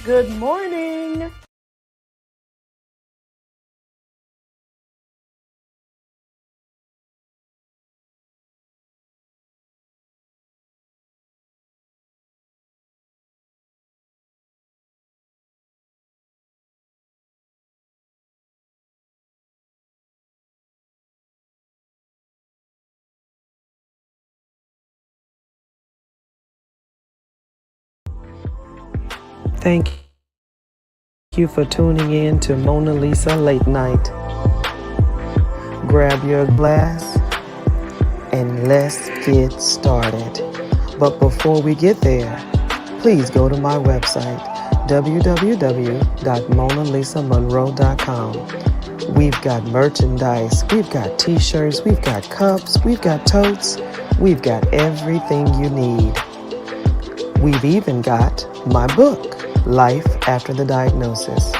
Good morning. Thank you for tuning in to Mona Lisa Late Night. Grab your glass and let's get started. But before we get there, please go to my website, www.monalisamonroe.com. We've got merchandise, we've got t-shirts, we've got cups, we've got totes, we've got everything you need. We've even got my book, Life After the Diagnosis.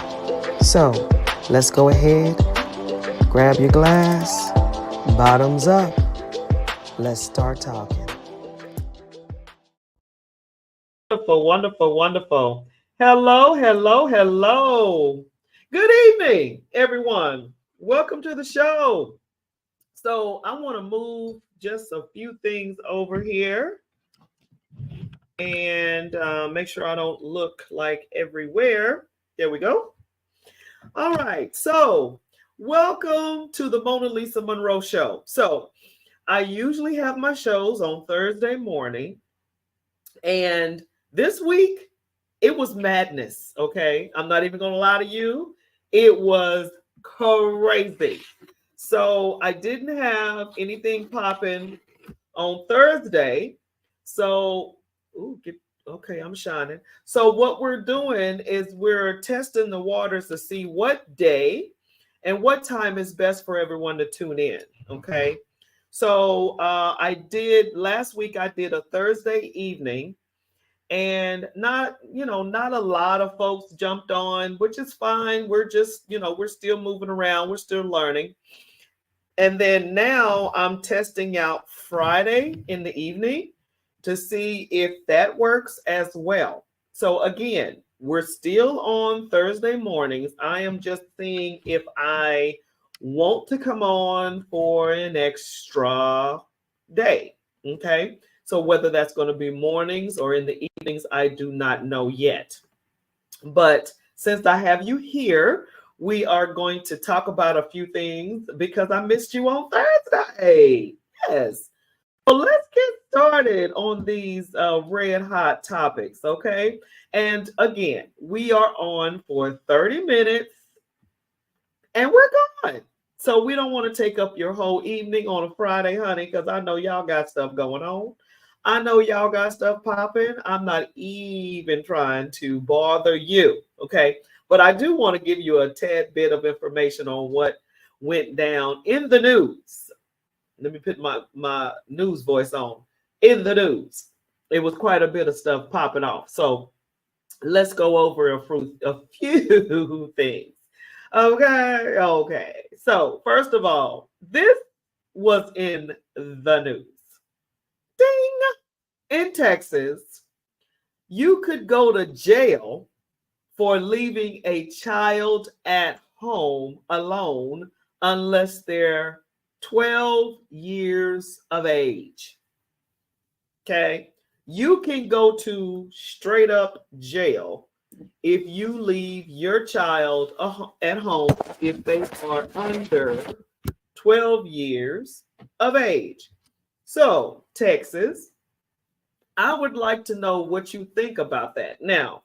So, let's go ahead, grab your glass, bottoms up, let's start talking. Wonderful, wonderful, wonderful. Hello, hello, hello. Good evening, everyone. Welcome to the show. So, I want to move just a few things over here and make sure I don't look like everywhere. There we go. All right. So, welcome to the Mona Lisa Monroe show. So, I usually have my shows on Thursday morning. And this week, it was madness. Okay. I'm not even going to lie to you. It was crazy. So I didn't have anything popping on Thursday. So, okay, I'm shining. So, what we're doing is we're testing the waters to see what day and what time is best for everyone to tune in. Okay. So, I did last week, I did a Thursday evening and not a lot of folks jumped on, which is fine. We're just, we're still moving around, we're still learning. And then now I'm testing out Friday in the evening to see if that works as well. So again, we're still on Thursday mornings. I am just seeing if I want to come on for an extra day. Okay. So whether that's going to be mornings or in the evenings, I do not know yet. But since I have you here, we are going to talk about a few things because I missed you on Thursday. Yes. So let's get started on these red hot topics, okay? And again, we are on for 30 minutes and we're gone. So we don't want to take up your whole evening on a Friday, honey, because I know y'all got stuff going on. I know y'all got stuff popping. I'm not even trying to bother you, okay? But I do want to give you a tad bit of information on what went down in the news. Let me put my news voice on. In the news, it was quite a bit of stuff popping off. So let's go over a few things. Okay. So, first of all, this was in the news. Ding! In Texas, you could go to jail for leaving a child at home alone unless they're 12 years of age. Okay. You can go to straight up jail if you leave your child at home if they are under 12 years of age. So, Texas, I would like to know what you think about that. Now,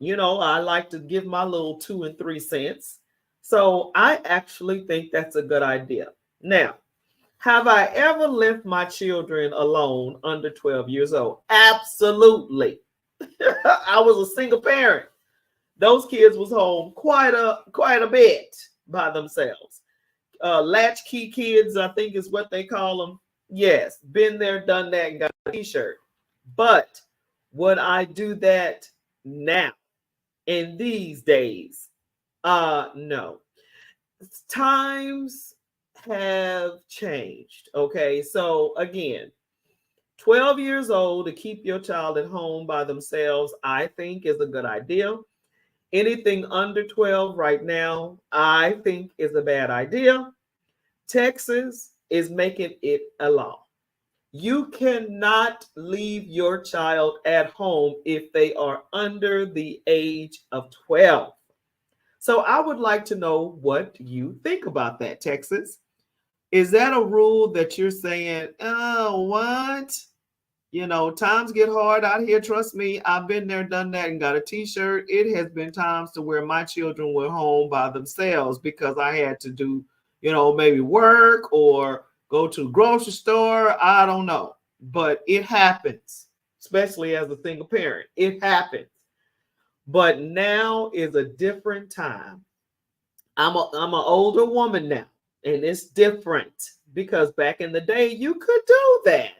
I like to give my little 2 and 3 cents. So, I actually think that's a good idea. Now, have I ever left my children alone under 12 years old? Absolutely. I was a single parent. Those kids was home quite a bit by themselves. Latchkey kids, I think is what they call them. Yes, been there, done that, and got a t-shirt. But would I do that now in these days? No. Times have changed. Okay. So again, 12 years old to keep your child at home by themselves, I think is a good idea. Anything under 12 right now, I think is a bad idea. Texas is making it a law. You cannot leave your child at home if they are under the age of 12. So I would like to know what you think about that, Texas. Is that a rule that you're saying, oh, what? You know, times get hard out here. Trust me, I've been there, done that, and got a t-shirt. It has been times to where my children were home by themselves because I had to do, maybe work or go to the grocery store. I don't know. But it happens, especially as a single parent. It happens. But now is a different time. I'm an older woman now, and it's different because back in the day you could do that,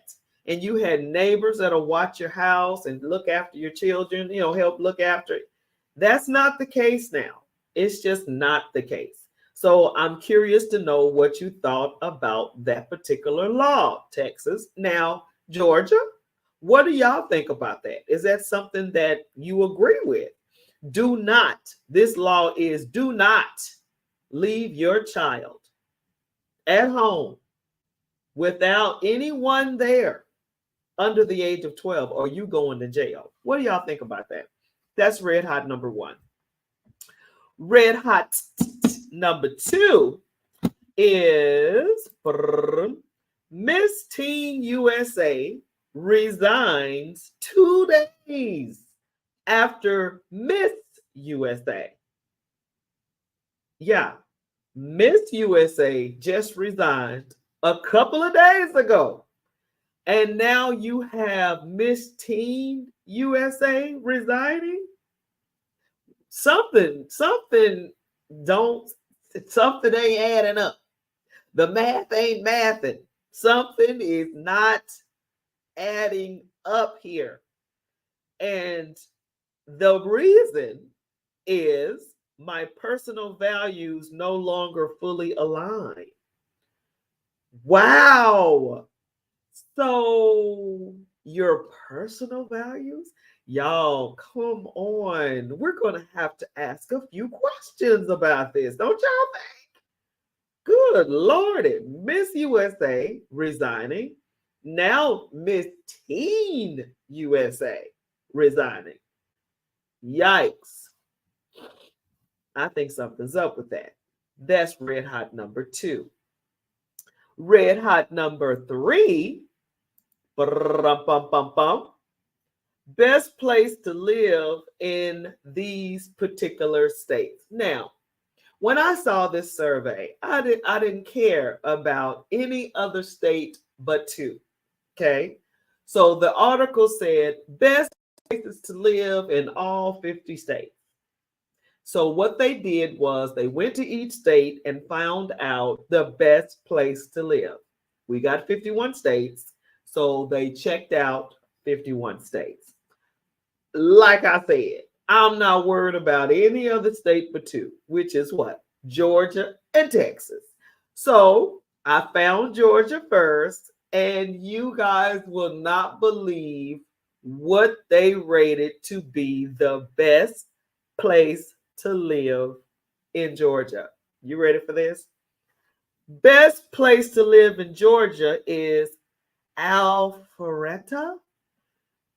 and you had neighbors that'll watch your house and look after your children, help look after it. That's not the case now. It's just not the case. So I'm curious to know what you thought about that particular law, Texas. Now, Georgia, what do y'all think about that? Is that something that you agree with? Do not, this law is do not leave your child at home without anyone there under the age of 12 or you going to jail. What do y'all think about that? That's red hot number one. Red hot number two is Miss Teen USA resigns 2 days after Miss USA. Yeah, Miss USA just resigned a couple of days ago. And now you have Miss Teen USA resigning. Something ain't adding up. The math ain't mathing. Something is not adding up here. And the reason is my personal values no longer fully align. Wow. So your personal values? Y'all, come on. We're going to have to ask a few questions about this. Don't y'all think? Good Lordy. Miss USA resigning. Now Miss Teen USA resigning. Yikes. I think something's up with that. That's red hot number two. Red hot number three. Best place to live in these particular states. Now, when I saw this survey, I didn't care about any other state but two. Okay. So the article said best places to live in all 50 states. So what they did was they went to each state and found out the best place to live. We got 51 states, so they checked out 51 states. Like I said, I'm not worried about any other state but two, which is what? Georgia and Texas. So I found Georgia first, and you guys will not believe what they rated to be the best place to live in Georgia. You ready for this? Best place to live in Georgia is Alpharetta.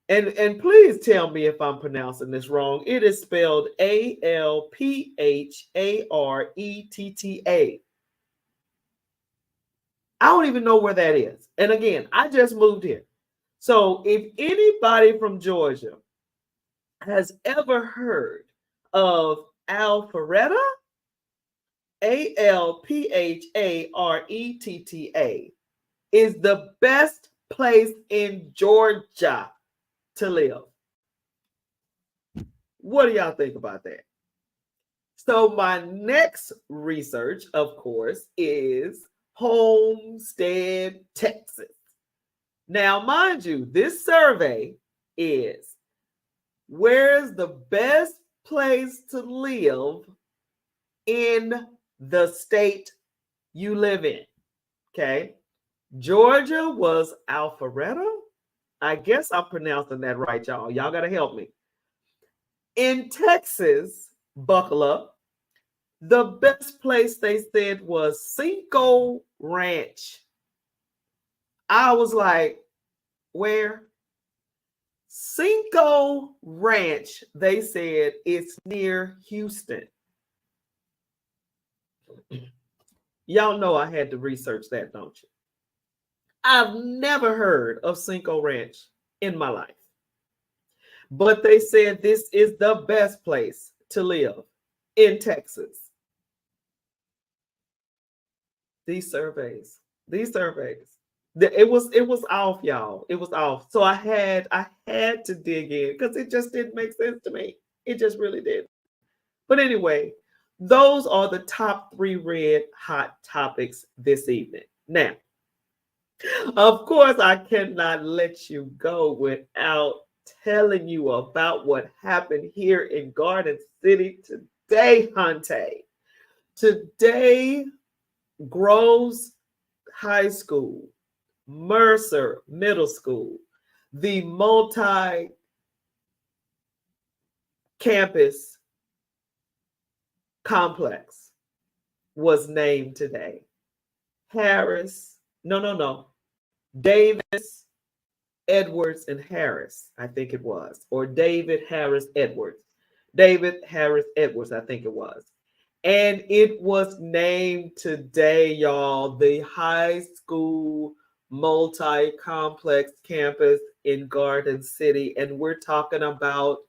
And please tell me if I'm pronouncing this wrong. It is spelled Alpharetta. I don't even know where that is. And again, I just moved here. So if anybody from Georgia has ever heard of Alpharetta, Alpharetta is the best place in Georgia to live. What do y'all think about that? So my next research, of course, is Homestead, Texas. Now, mind you, this survey is where's the best place to live in the state you live in. Okay. Georgia was Alpharetta. I guess I'm pronouncing that right, y'all. Y'all got to help me. In Texas, buckle up. The best place they said was Cinco Ranch. I was like, where? Cinco Ranch, they said it's near Houston. Y'all know I had to research that, don't you? I've never heard of Cinco Ranch in my life. But they said this is the best place to live in Texas. These surveys, these surveys. It was off, y'all. It was off. So I had to dig in because it just didn't make sense to me. It just really did. But anyway, those are the top 3 red hot topics this evening. Now, of course, I cannot let you go without telling you about what happened here in Garden City today, Hunte. Today, Groves High School, Mercer Middle School, the multi-campus complex was named today. Davis, Edwards, and Harris, I think it was, or David Harris Edwards. David Harris Edwards, I think it was. And it was named today, y'all, the high school multi-complex campus in Garden City. And we're talking about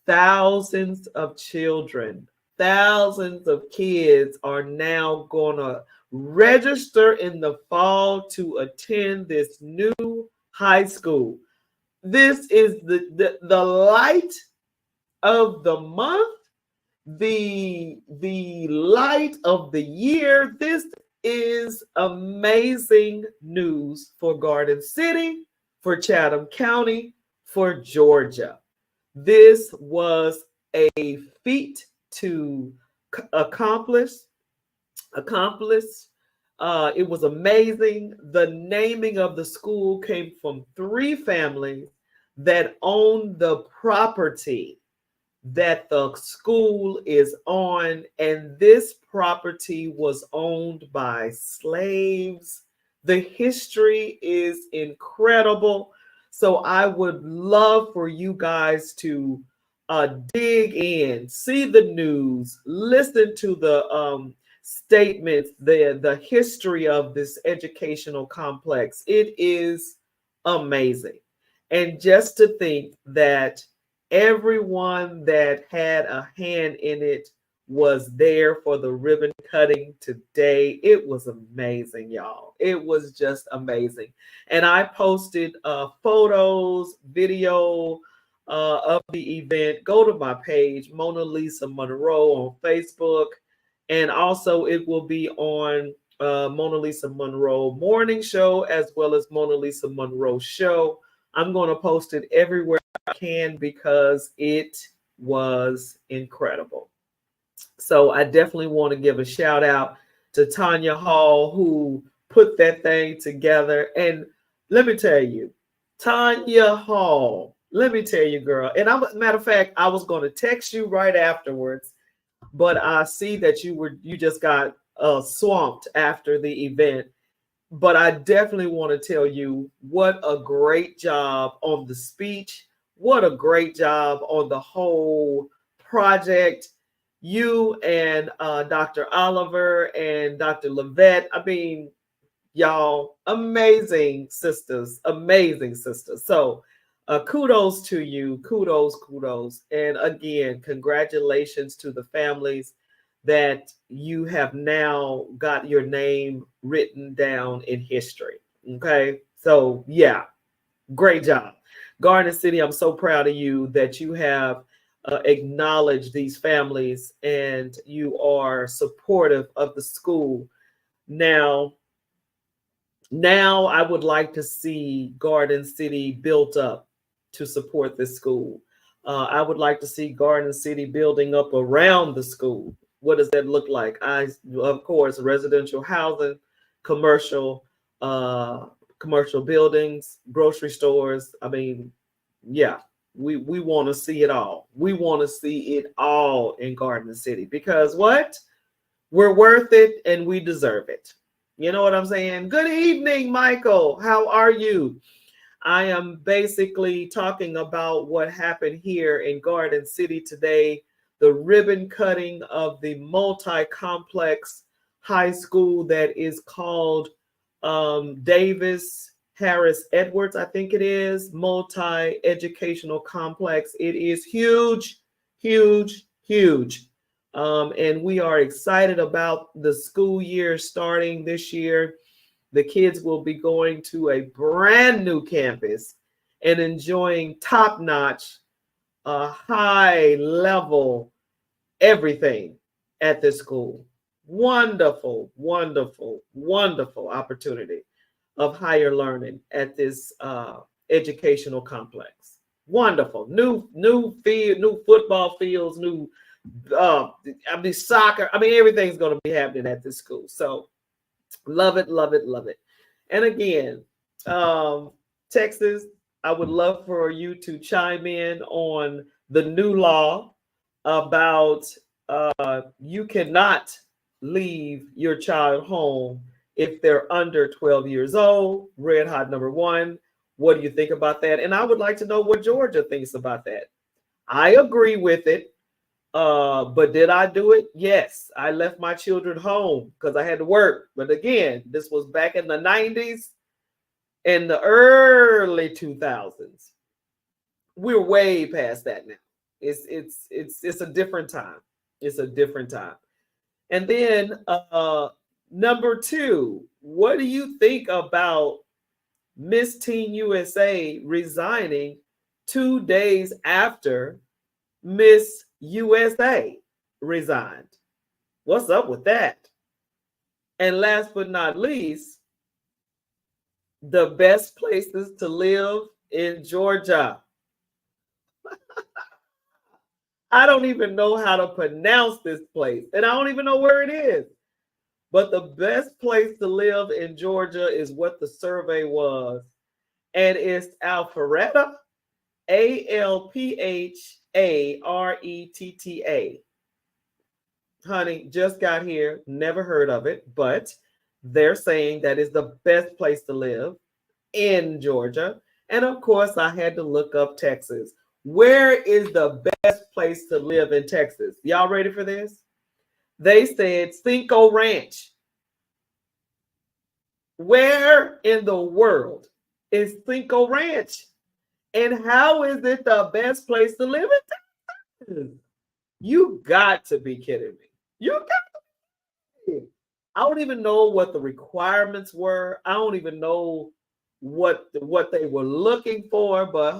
thousands of children, thousands of kids are now going to register in the fall to attend this new high school. This is the light of the month, the light of the year. This is amazing news for Garden City, for Chatham County, for Georgia. This was a feat to accomplish. It was amazing. The naming of the school came from 3 families that own the property that the school is on, and this property was owned by slaves. The history is incredible. So I would love for you guys to dig in, see the news, listen to the statements, the history of this educational complex. It is amazing. And just to think that everyone that had a hand in it was there for the ribbon cutting today. It was amazing, y'all. It was just amazing. And I posted photos, video of the event. Go to my page, MonaLisa Monroe on Facebook. And also it will be on MonaLisa Monroe Morning Show as well as MonaLisa Monroe Show. I'm going to post it everywhere I can because it was incredible. So I definitely want to give a shout out to Tanya Hall, who put that thing together. And let me tell you, Tanya Hall, let me tell you, girl. And matter of fact, I was going to text you right afterwards, but I see that you just got swamped after the event. But I definitely want to tell you what a great job on the speech. What a great job on the whole project. You and Dr. Oliver and Dr. Levette. I mean, y'all, amazing sisters, amazing sisters. So kudos to you. Kudos. And again, congratulations to the families that you have now got your name written down in history. Okay. So yeah, great job. Garden City, I'm so proud of you that you have acknowledged these families and you are supportive of the school. Now I would like to see Garden City built up to support this school. I would like to see Garden City building up around the school. What does that look like? Of course, residential housing, commercial buildings, grocery stores. I mean, yeah, We want to see it all. We want to see it all in Garden City because what? We're worth it and we deserve it. You know what I'm saying? Good evening, Michael. How are you? I am basically talking about what happened here in Garden City today, the ribbon cutting of the multi-complex high school that is called Davis Harris Edwards, I think it is, multi-educational complex. It is huge, huge, huge. And we are excited about the school year starting this year. The kids will be going to a brand new campus and enjoying top-notch, high-level everything at this school. Wonderful, wonderful, wonderful opportunity of higher learning at this educational complex. Wonderful. New field, new football fields, new soccer. Everything's going to be happening at this school. So love it, love it, love it. And again, Texas, I would love for you to chime in on the new law about you cannot leave your child home if they're under 12 years old. Red hot number one. What do you think about that? And I would like to know what Georgia thinks about that. I agree with it. But did I do it? Yes. I left my children home because I had to work. But again, this was back in the 90s and the early 2000s. We're way past that now. It's a different time. It's a different time. And then number two, what do you think about Miss Teen USA resigning 2 days after Miss USA resigned? What's up with that? And last but not least, the best places to live in Georgia. I don't even know how to pronounce this place, and I don't even know where it is. But the best place to live in Georgia is what the survey was, and it's Alpharetta, Alpharetta. Honey, just got here, never heard of it, but they're saying that is the best place to live in Georgia. And of course, I had to look up Texas. Where is the best place to live in Texas? Y'all ready for this? They said Cinco Ranch. Where in the world is Cinco Ranch? And how is it the best place to live in Texas? You got to be kidding me. You got to be kidding me. I don't even know what the requirements were. I don't even know what they were looking for, but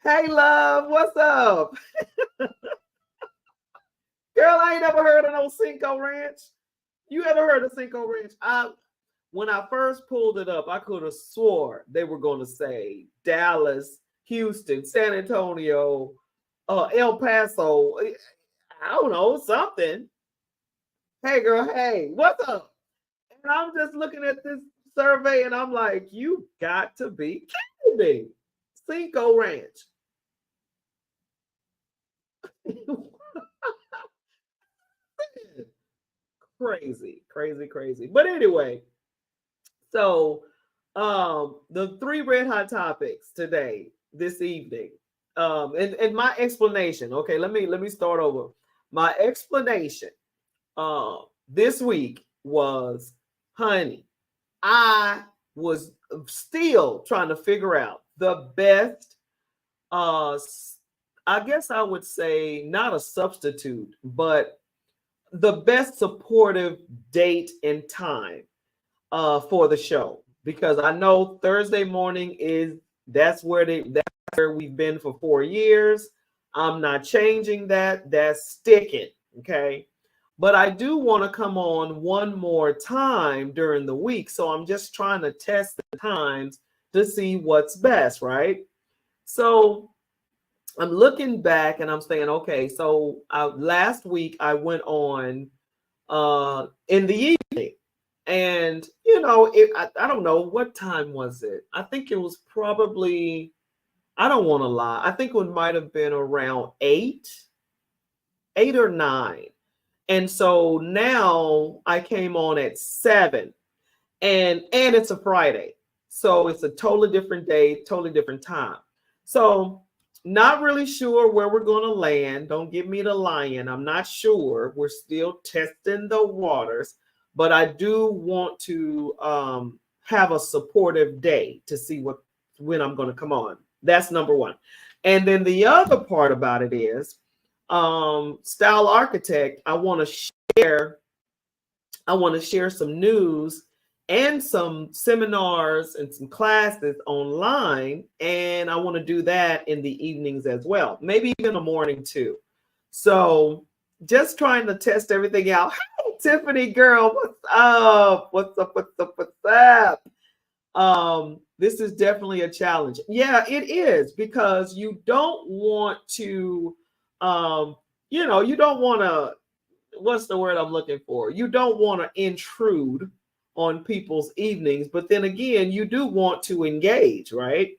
hey, love, what's up? Girl, I ain't never heard of no Cinco Ranch. You ever heard of Cinco Ranch? When I first pulled it up, I could have swore they were going to say Dallas, Houston, San Antonio, El Paso. I don't know, something. Hey, girl, hey, what's up? And I'm just looking at this survey and I'm like, you got to be kidding me. Cinco Ranch. Crazy, crazy, crazy. But anyway, so the three red hot topics today, this evening. And my explanation. Okay, let me start over. My explanation this week was, honey, I was still trying to figure out the best, I guess I would say not a substitute, but the best supportive date and time for the show, because I know Thursday morning that's where we've been for 4 years. I'm not changing that. That's sticking. Okay. But I do want to come on one more time during the week. So I'm just trying to test the times to see what's best, right? So I'm looking back and I'm saying, okay, so last week I went on in the evening. And, I don't know, what time was it? I think it was probably I don't want to lie. I think it might have been around 8 or 9. And so now I came on at 7, and it's a Friday. So it's a totally different day, totally different time. So not really sure where we're going to land. Don't give me the lion. I'm not sure. We're still testing the waters, but I do want to have a supportive day to see when I'm going to come on. That's number one. And then the other part about it is Style Architect. I want to share some news and some seminars and some classes online. And I want to do that in the evenings as well, maybe even the morning too. So just trying to test everything out. Hey, Tiffany girl, what's up? What's up? What's up? What's up? This is definitely a challenge. Yeah, it is, because you don't want to, you don't want to, what's the word I'm looking for? You don't want to intrude on people's evenings, but then again, you do want to engage, right?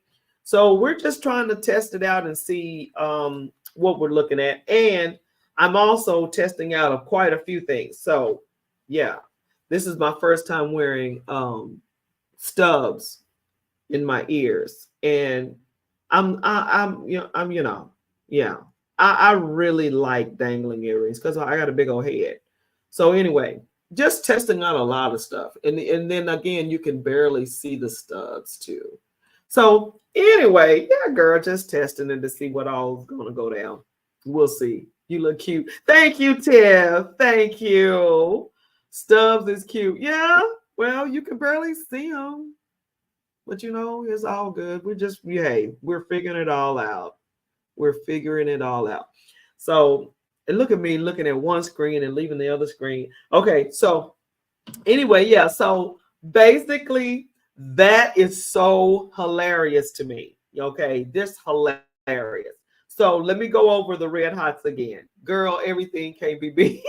So we're just trying to test it out and see what we're looking at. And I'm also testing out quite a few things. So yeah, this is my first time wearing stubs in my ears, and yeah. I really like dangling earrings because I got a big old head. So anyway, just testing out a lot of stuff, and then again, you can barely see the studs too. So anyway, yeah, girl, just testing it to see what all's gonna go down. We'll see. You look cute. Thank you, Tiff. Thank you. Stubbs is cute. Yeah. Well, you can barely see them, but it's all good. We're figuring it all out. We're figuring it all out. So, and look at me looking at one screen and leaving the other screen. Okay, so anyway, yeah. So basically, that is so hilarious to me. Okay, this hilarious. So let me go over the red hots again. Girl, everything can't be big.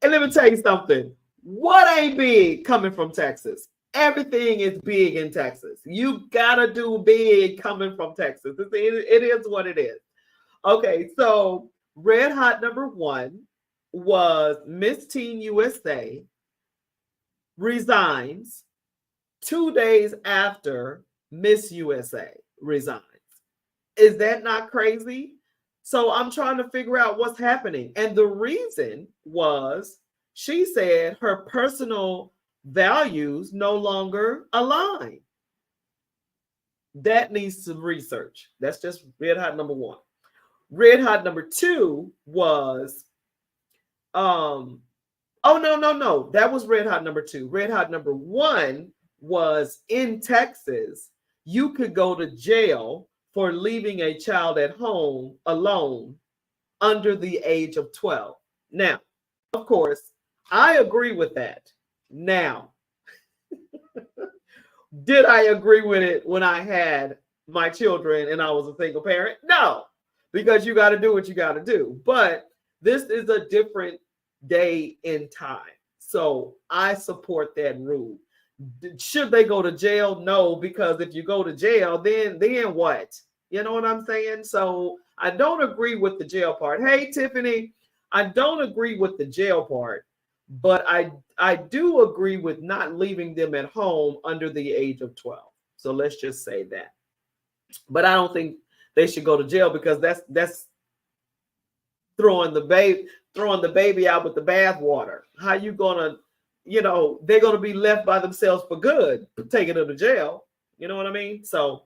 And let me tell you something. What ain't big coming from Texas? Everything is big in Texas. You gotta do big coming from Texas. It is what it is. Okay, so red hot number 1 was Miss Teen USA resigns 2 days after Miss USA resigns. Is that not crazy? So I'm trying to figure out what's happening. And the reason was she said her personal values no longer align. That needs some research. That's just red hot number 1. Red hot number 2 was no. That was red hot number 2. Red hot number 1 was in Texas. You could go to jail for leaving a child at home alone under the age of 12. Now, of course, I agree with that. Now, did I agree with it when I had my children and I was a single parent? No, because you got to do what you got to do. But this is a different day in time. So I support that rule. Should they go to jail? No, because if you go to jail, then what? You know what I'm saying? So I don't agree with the jail part. Hey, Tiffany, I don't agree with the jail part, but I do agree with not leaving them at home under the age of 12. So let's just say that. But I don't think they should go to jail, because that's throwing the baby out with the bathwater. How you gonna, they're gonna be left by themselves for good, taking them to jail. You know what I mean? So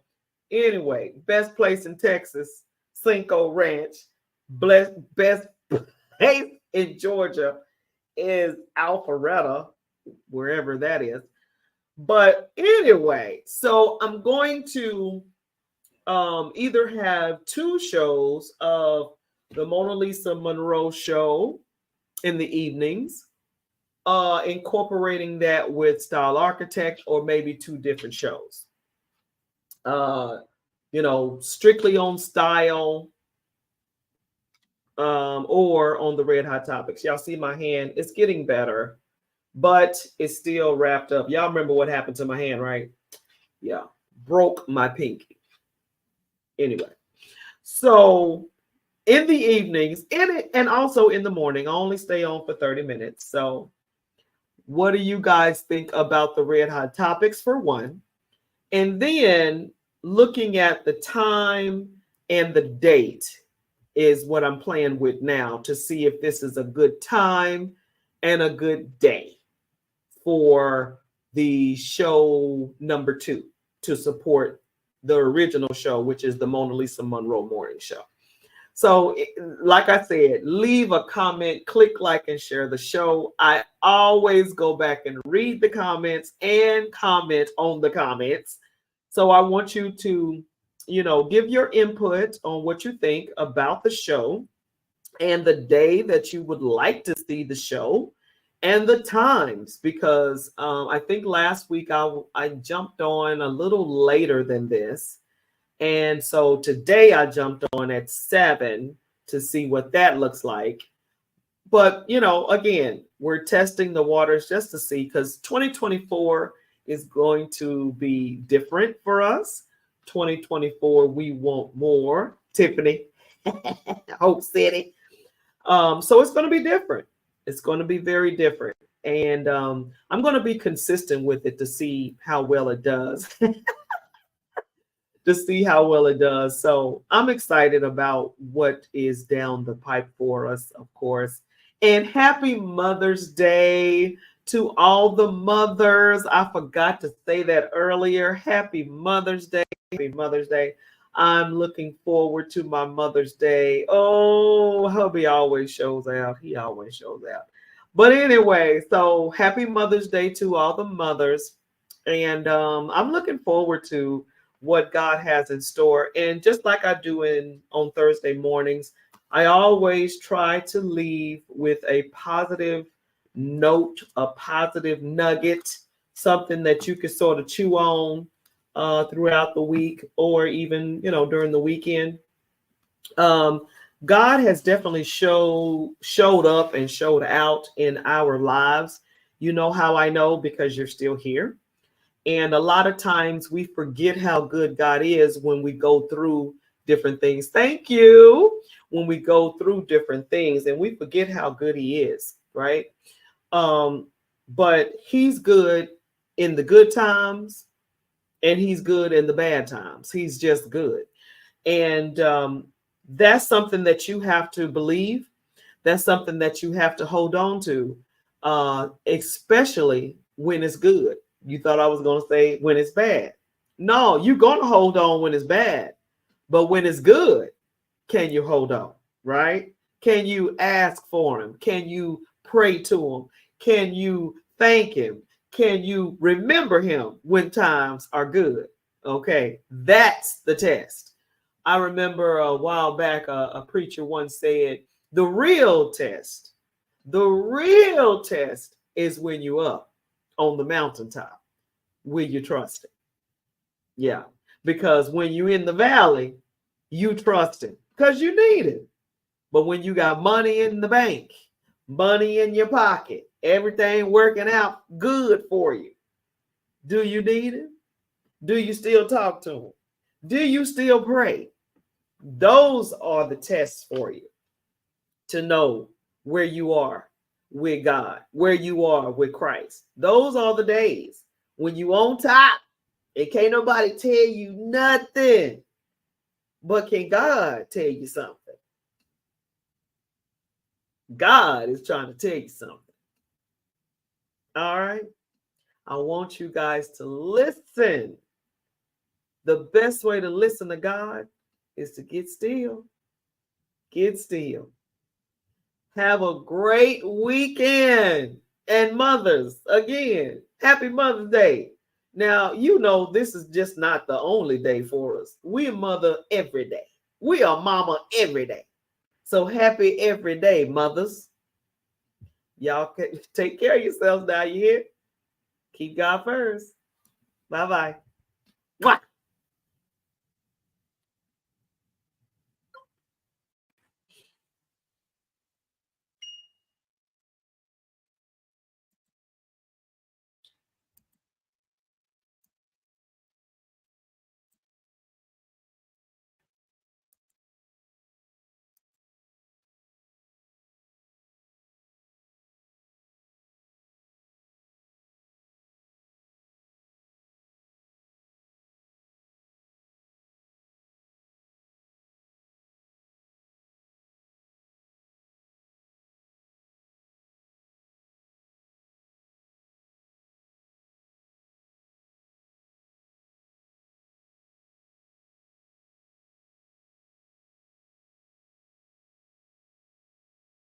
anyway, best place in Texas, Cinco Ranch. Best place in Georgia is Alpharetta, wherever that is. But anyway, so I'm going to either have 2 shows of the MonaLisa Monroe show in the evenings, incorporating that with Style Architect, or maybe 2 different shows. Strictly on style, or on the red hot topics. Y'all see my hand? It's getting better, but it's still wrapped up. Y'all remember what happened to my hand, right? Yeah. broke my pinky. Anyway, so in the evenings, and also in the morning, I only stay on for 30 minutes. So what do you guys think about the Red Hot Topics for one? And then looking at the time and the date is what I'm playing with now to see if this is a good time and a good day for the show number 2 to support the original show, which is the MonaLisa Monroe Morning Show. So, like I said, leave a comment, click like, and share the show. I always go back and read the comments and comment on the comments. So I want you to, give your input on what you think about the show and the day that you would like to see the show and the times, because I think last week I jumped on a little later than this. And so today I jumped on at 7 to see what that looks like. But, again, we're testing the waters just to see, because 2024 is going to be different for us. 2024, we want more. Tiffany, Hope City. So it's going to be different. It's going to be very different. And I'm going to be consistent with it to see how well it does. So I'm excited about what is down the pipe for us, of course. And happy Mother's Day to all the mothers. I forgot to say that earlier. Happy Mother's Day. Happy Mother's Day. I'm looking forward to my Mother's Day. Oh, hubby always shows out. He always shows out. But anyway, so happy Mother's Day to all the mothers. And I'm looking forward to what God has in store. And just like I do on Thursday mornings, I always try to leave with a positive note, a positive nugget, something that you can sort of chew on throughout the week, or even, during the weekend. God has definitely showed up and showed out in our lives. You know how I know? Because you're still here. And a lot of times we forget how good God is when we go through different things. Thank you. When we go through different things, and we forget how good he is, right? But he's good in the good times, and he's good in the bad times. He's just good. And that's something that you have to believe. That's something that you have to hold on to, especially when it's good. You thought I was going to say when it's bad. No, you're going to hold on when it's bad. But when it's good, can you hold on, right? Can you ask for him? Can you pray to him? Can you thank him? Can you remember him when times are good? Okay, that's the test. I remember a while back, a preacher once said, the real test is when you're up on the mountaintop. Will you trust him? Yeah, because when you're in the valley, you trust him because you need it. But when you got money in the bank, money in your pocket, everything working out good for you, do you need him? Do you still talk to him? Do you still pray? Those are the tests for you to know where you are with God, where you are with Christ. Those are the days when you on top and can't nobody tell you nothing. But can God tell you something? God is trying to tell you something. All right. I want you guys to listen. The best way to listen to God is to get still. Get still. Have a great weekend. And mothers, again, happy Mother's Day. Now, this is just not the only day for us. We are mother every day. We are mama every day. So happy every day, mothers. Y'all can take care of yourselves now. You hear? Keep God first. Bye-bye.